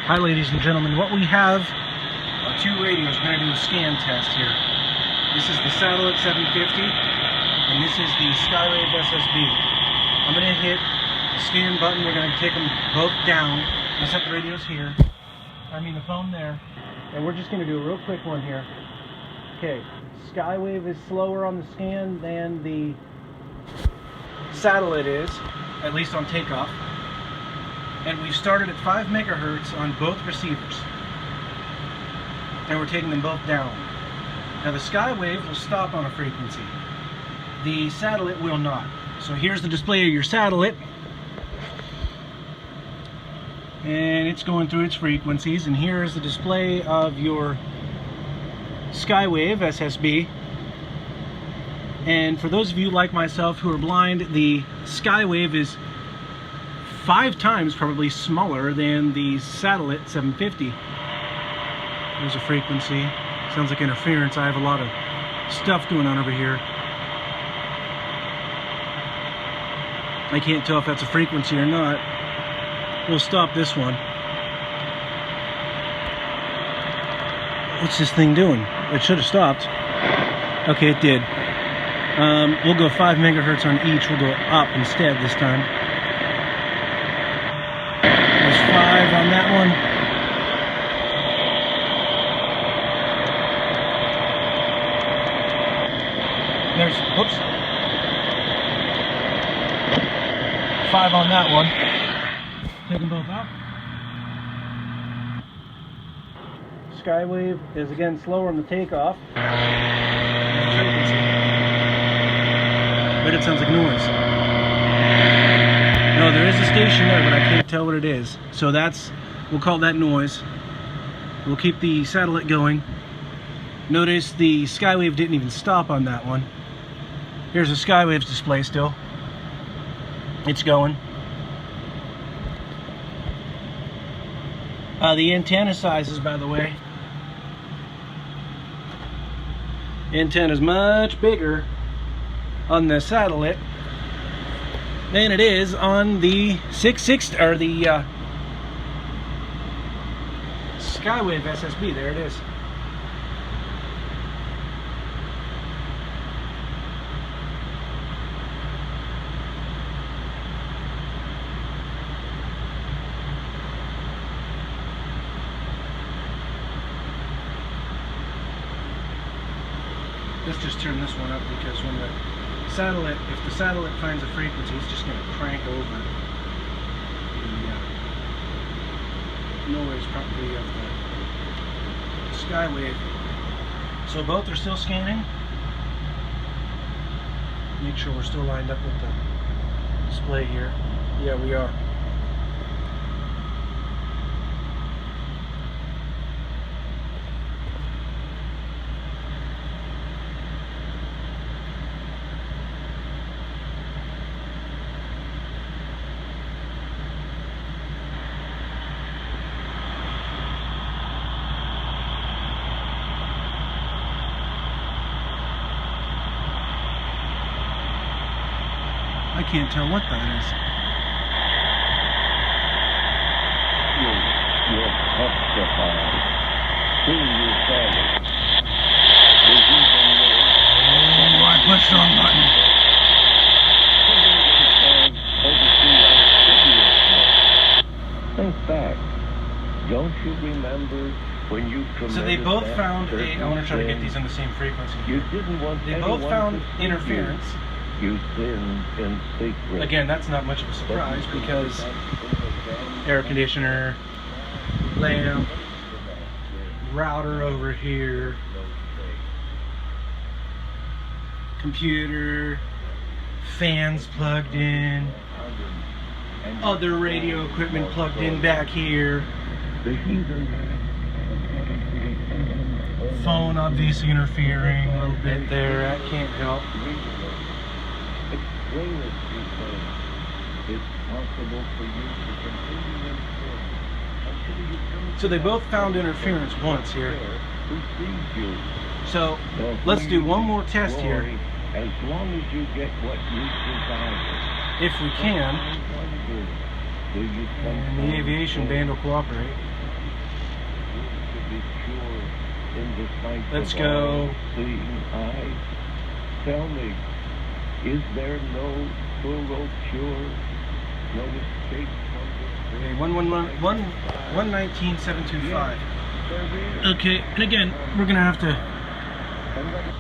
Hi ladies and gentlemen, what we have are two radios. We're going to do a scan test here. This is the satellite 750 and this is the SkywaveSSB. I'm going to hit the scan button. We're going to take them both down. I'm going to set the radios here. The phone there. And we're just going to do a real quick one here. Okay, Skywave is slower on the scan than the satellite is, at least on takeoff. And we've started at 5 megahertz on both receivers. And we're taking them both down. Now the Skywave will stop on a frequency. The satellite will not. So here's the display of your satellite. And it's going through its frequencies. And here's the display of your SkywaveSSB. And for those of you like myself who are blind, the Skywave is 5 times probably smaller than the satellite 750. There's a frequency. Sounds like interference. I have a lot of stuff going on over here. I can't tell if that's a frequency or not. We'll stop this one. What's this thing doing? It should have stopped. Okay, it did. We'll go 5 megahertz on each. We'll go up instead this time. There's 5 on that one. There's, whoops. 5 on that one. Take them both out. Skywave is again slower on the takeoff. But it sounds like noise. No, there is a station there, but I can't tell what it is. So that's, we'll call that noise. We'll keep the satellite going. Notice the Skywave didn't even stop on that one. Here's a Skywave's display still. It's going. The antenna sizes, by the way. Antenna is much bigger on the satellite than it is on the 660 or the SkywaveSSB. There it is. Let's just turn this one up because when the satellite, if the satellite finds a frequency, it's just going to crank over the noise probably of the Skywave. So both are still scanning. Make sure we're still lined up with the display here. Yeah, we are. I can't tell what that is. You're petrified. Till you saw it. Oh, I pushed the wrong button. Think back. Don't you remember when you So they both found a, I want to try to get these on the same frequency. You didn't want They both found interference. You sinned in secret. Again, that's not much of a surprise because air conditioner, lamp, router over here, computer, fans plugged in, other radio equipment plugged in back here, phone obviously interfering a little bit there, that can't help. Explain it, because it's possible for you to continue in sin. So they both found interference once here. So let's do one more test here. As long as you get what you desire. If we can. And the aviation band will cooperate. be sure in the sight Let's of go. all seeing eyes. Tell me, is there no thorough cure, no escape from this? Okay, 119.725. There is. Okay, and again, we're gonna have to. And that is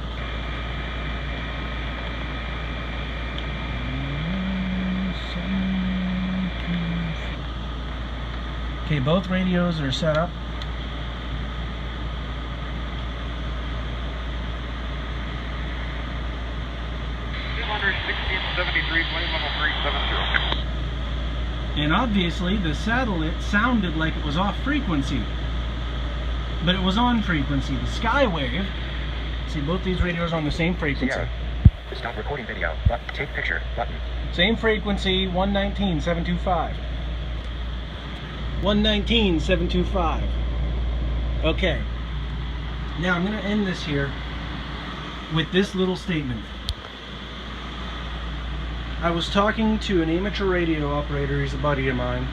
Okay, both radios are set up. And obviously the satellite sounded like it was off frequency, but it was on frequency. The skywave, see, both these radios are on the same frequency. Sierra. Stop recording video. Take picture. Button. Same frequency, 119.725. 119.725. Okay. Now I'm going to end this here with this little statement. I was talking to an amateur radio operator, he's a buddy of mine.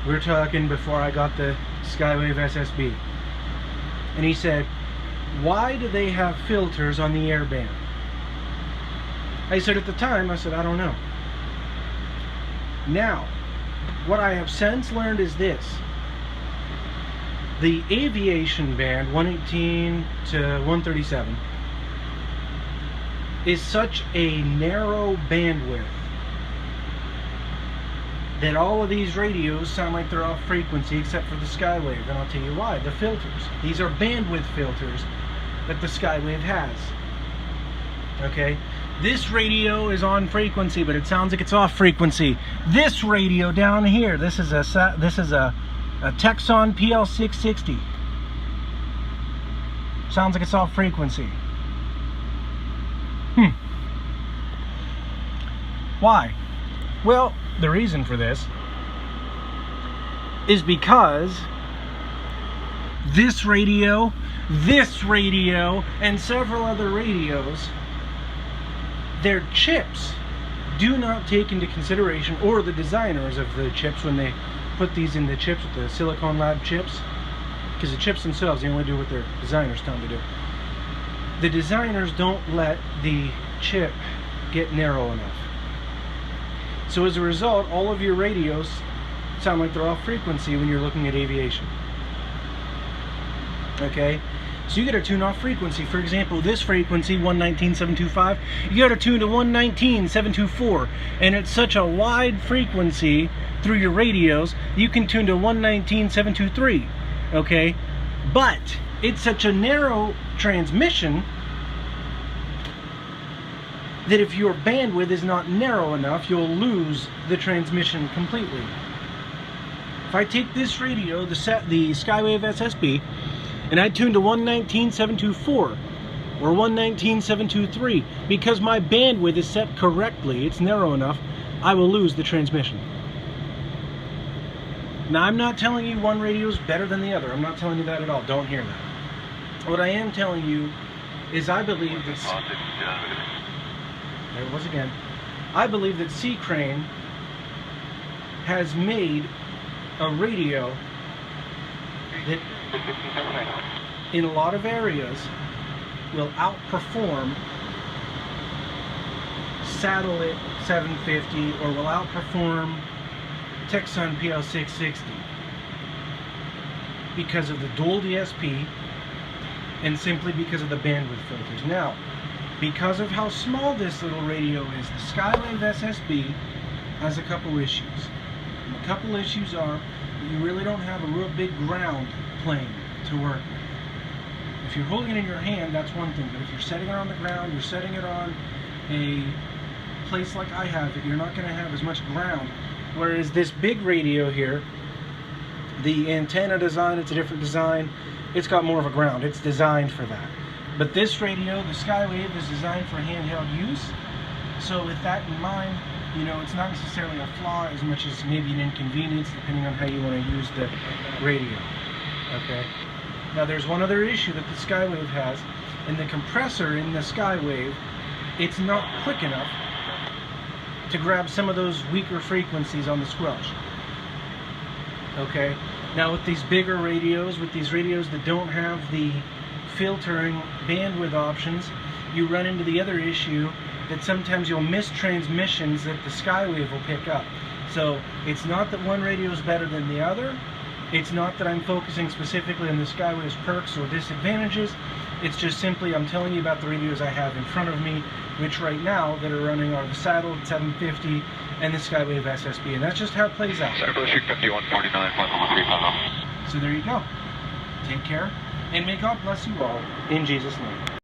We were talking before I got the SkywaveSSB. And he said, why do they have filters on the airband? I said at the time, I said, I don't know. Now, what I have since learned is this. The aviation band, 118 to 137, is such a narrow bandwidth that all of these radios sound like they're off frequency except for the Skywave, and I'll tell you why. The filters. These are bandwidth filters that the Skywave has. Okay? This radio is on frequency, but it sounds like it's off frequency. This radio down here, this is a Texon PL660. Sounds like it's off frequency. Why? Well, the reason for this is because this radio, and several other radios, their chips do not take into consideration, or the designers of the chips when they put these in the chips with the Silicon Lab chips, because the chips themselves, they only do what their designers tell them to do. The designers don't let the chip get narrow enough. So as a result, all of your radios sound like they're off frequency when you're looking at aviation. Okay? So you gotta tune off frequency. For example, this frequency, 119.725, you gotta tune to 119.724. And it's such a wide frequency through your radios, you can tune to 119.723. Okay? But it's such a narrow transmission that if your bandwidth is not narrow enough, you'll lose the transmission completely. If I take this radio, the SkywaveSSB, and I tune to 119.724 or 119.723, because my bandwidth is set correctly, it's narrow enough, I will lose the transmission. Now, I'm not telling you one radio is better than the other. I'm not telling you that at all. Don't hear that. What I am telling you is I believe that... There it was again. I believe that Ccrane has made a radio that in a lot of areas will outperform satellite 750 or will outperform Texon PL660 because of the dual DSP and simply because of the bandwidth filters. Now, because of how small this little radio is, the SkywaveSSB has a couple issues. And the couple issues are that you really don't have a real big ground plane to work with. If you're holding it in your hand, that's one thing, but if you're setting it on the ground, you're setting it on a place like I have it, you're not going to have as much ground. Whereas this big radio here, the antenna design, it's a different design, it's got more of a ground, it's designed for that. But this radio, the Skywave, is designed for handheld use. So with that in mind, you know, it's not necessarily a flaw as much as maybe an inconvenience, depending on how you want to use the radio. Okay. Now there's one other issue that the Skywave has. In the compressor in the Skywave, it's not quick enough to grab some of those weaker frequencies on the squelch. Okay. Now with these bigger radios, with these radios that don't have the filtering bandwidth options, you run into the other issue that sometimes you'll miss transmissions that the Skywave will pick up. So it's not that one radio is better than the other. It's not that I'm focusing specifically on the Skywave's perks or disadvantages. It's just simply I'm telling you about the radios I have in front of me, which right now that are running are the Saddle 750 and the SkywaveSSB, and that's just how it plays out. Starbucks 5149.350. So there you go. Take care, and may God bless you all in Jesus' name.